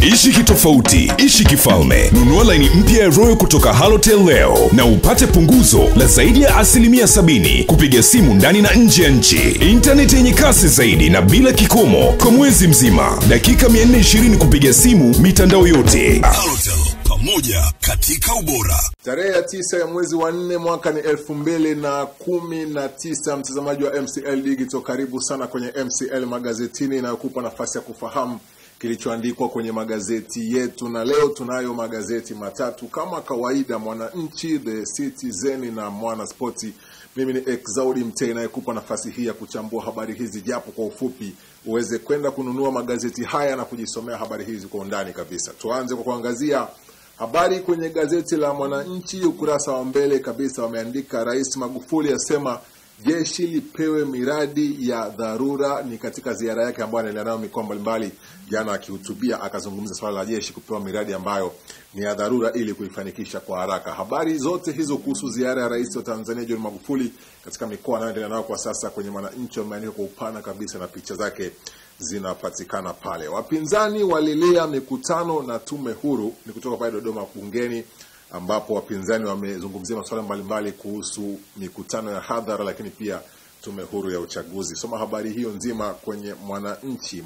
Ishi kitofauti, ishi kifalme. Nunua laini mpya ya Royal kutoka Halotel leo na upate punguzo la zaidi ya 70% kupiga simu ndani na nje ya nchi. Internet yenye kasi zaidi na bila kikomo kwa mwezi mzima. Dakika 420 kupiga simu mitandao yote. Halotel, pamoja katika ubora. Tarehe 9 ya mwezi wa 4 mwaka ni 2019. Mtazamaji wa MCL Digital, karibu sana kwenye MCL magazetini inayokupa nafasi ya kufahamu kilichoandikwa kwenye magazeti yetu, na leo tunayo magazeti matatu kama kawaida: Mwananchi, The Citizen na Mwana Sporti. Mimi ni Exaudi Mtei nayekupa nafasi hii ya kuchambua habari hizi japo kwa ufupi uweze kwenda kununua magazeti haya na kujisomea habari hizi kwa undani kabisa. Tuanze kwa kuangazia habari kwenye gazeti la Mwananchi. Ukurasa wa mbele kabisa wameandika Rais Magufuli asema jeshi lipewe miradi ya dharura. Ni katika ziara yake ambayo anaendelea nayo mikoa mbalimbali. Jana akihutubia akazungumza swala la jeshi kupewa miradi ambayo ni ya dharura ili kuifanikisha kwa haraka. Habari zote hizo kuhusu ziara ya Rais wa Tanzania John Magufuli katika mikoa anayoendelea nayo kwa sasa kwenye Mwananchi wameandika kwa upana kabisa na picha zake zinapatikana pale. Wapinzani walilea mikutano na tume huru, ni kutoka pale Dodoma bungeni ambapo wapinzani wamezungumzia masuala mbalimbali kuhusu mikutano ya hadhara lakini pia tume huru ya uchaguzi. Soma habari hiyo nzima kwenye Mwananchi.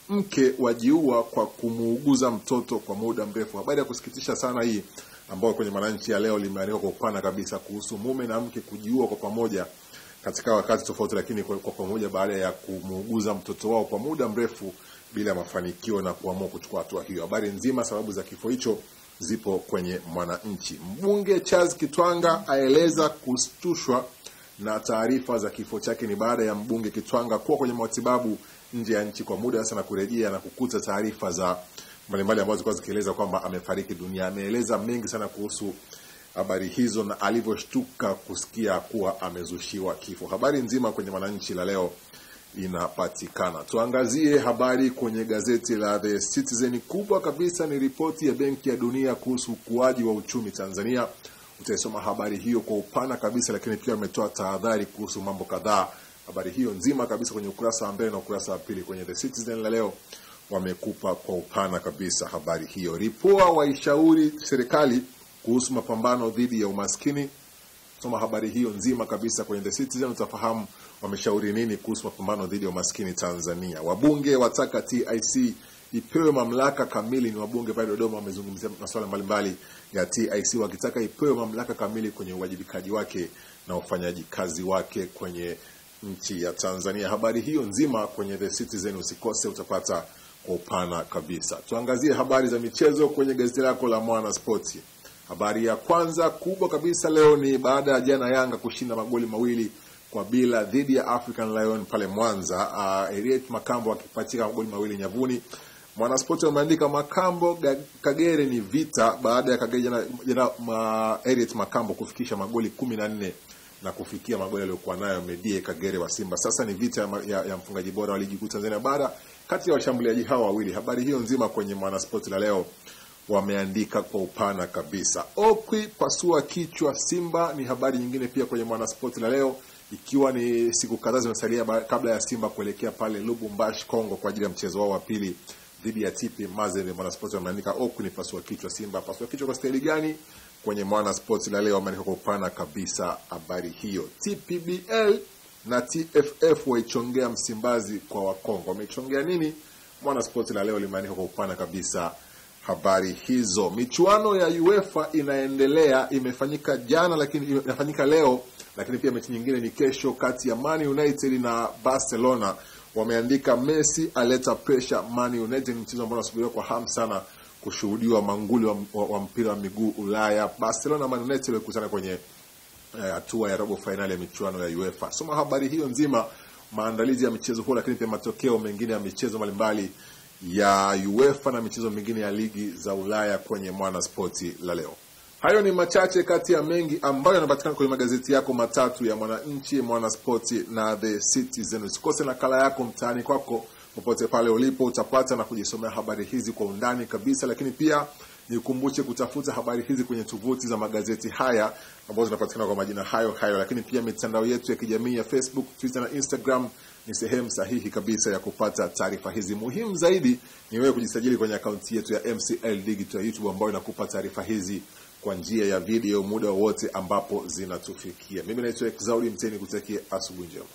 Mke wajiua kwa kumuuguza mtoto kwa muda mrefu. Habari ya kusikitisha sana hii ambayo kwenye Mwananchi ya leo limeandikwa kwa upana kabisa kuhusu mume na mke kujiua kwa pamoja katika wakati tofauti lakini kwa pamoja baada ya kumuuguza mtoto wao kwa muda mrefu bila mafanikio na kuamua kuchukua hatua hiyo. Habari nzima, sababu za kifo hicho zipo kwenye Mwananchi. Mbunge Charles Kitwanga aeleza kustushwa na taarifa za kifo chake. Ni baada ya mbunge Kitwanga kuwa kwenye matibabu nje ya nchi kwa muda sasa na kurejea na kukuta taarifa za mbalimbali ambazo zilikuwa zikieleza kwamba amefariki dunia. Ameeleza mengi sana kuhusu habari hizo na alivyoshtuka kusikia kuwa amezushiwa kifo. Habari nzima kwenye Mwananchi la leo inapatikana. Tuangazie habari kwenye gazeti la The Citizen. Kubwa kabisa ni ripoti ya Benki ya Dunia kuhusu ukuaji wa uchumi Tanzania. Utaisoma habari hiyo kwa upana kabisa, lakini pia ametoa tahadhari kuhusu mambo kadhaa. Habari hiyo nzima kabisa kwenye ukurasa wa mbele na ukurasa wa pili kwenye The Citizen la leo wamekupa kwa upana kabisa habari hiyo. Ripoa waishauri serikali kuhusu mapambano dhidi ya umaskini. Soma habari hiyo nzima kabisa kwenye The Citizen, utafahamu wameshauri nini kuhusu mapambano dhidi ya umaskini Tanzania. Wabunge wataka TIC ipewe mamlaka kamili. Ni wabunge pale Dodoma wamezungumzia masuala mbalimbali ya TIC wakitaka ipewe mamlaka kamili kwenye uwajibikaji wake na ufanyaji kazi wake kwenye nchi ya Tanzania. Habari hiyo nzima kwenye The Citizen usikose, utapata kwa upana kabisa. Tuangazie habari za michezo kwenye gazeti lako la Mwana Sporti. Habari ya kwanza kubwa kabisa leo ni baada ya jana Yanga kushinda magoli 2-0 dhidi ya African Lion pale Mwanza. Eriet Makambo akipatika magoli 2 nyavuni. Mwana Sporti wameandika Makambo Kagere ni vita baada ya Kagere jana Eriet Makambo kufikisha magoli 14 na kufikia magoli aliyokuwa nayo Medie Kagere wa Simba. Sasa ni vita ya mfungaji bora wa ligi kuu Tanzania bara kati ya washambuliaji hawa wawili. Habari hiyo nzima kwenye Mwana Sporti la leo wameandika kwa upana kabisa. Okwi pasua kichwa Simba ni habari nyingine pia kwenye Mwana Sporti la leo, ikiwa ni siku kadhaa zimesalia kabla ya Simba kuelekea pale Lubumbashi Kongo kwa ajili ya mchezo wao wa pili dhidi ya TP Mazembe. Mwana Sporti wameandika Okwi ni pasua kichwa Simba. Pasua kichwa kwa staili gani? Kwenye Mwana Sporti la leo wameandika kwa upana kabisa habari hiyo. TPBL na TFF waichongea Msimbazi kwa Wakongo. Wamechongea nini? Mwana Sporti la leo limeandika kwa upana kabisa habari hizo. Michuano ya UEFA inaendelea, imefanyika jana lakini inafanyika leo, lakini pia mechi nyingine ni kesho kati ya Man United na Barcelona. Wameandika Messi aleta pressure Man United, mchezo ambao unasubiriwa kwa hamu sana kushuhudiwa manguli wa mpira wa miguu Ulaya. Barcelona na Man United walikutana kwenye hatua ya robo finali ya michuano ya UEFA. Soma habari hiyo nzima, maandalizi ya michezo huo, lakini pia matokeo mengine ya michezo mbalimbali ya UEFA na michezo mingine ya ligi za Ulaya kwenye Mwana Sporti la leo. Hayo ni machache kati ya mengi ambayo yanapatikana kwenye magazeti yako matatu ya Mwananchi, Mwana Sporti na The Citizen. Usikose nakala yako mtaani kwako popote pale ulipo, utapata na kujisomea habari hizi kwa undani kabisa, lakini pia nikukumbushe kutafuta habari hizi kwenye tovuti za magazeti haya ambazo zinapatikana kwa majina hayo, lakini pia mitandao yetu ya kijamii ya Facebook, Twitter na Instagram ni sehemu sahihi kabisa ya kupata taarifa hizi. Muhimu zaidi ni wewe kujisajili kwenye akaunti yetu ya MCL Digital YouTube ambayo inakupa taarifa hizi kwa njia ya video muda wote ambapo zinatufikia. Mimi naitwa Exaudi Mteni, kutakia asubuhi njema.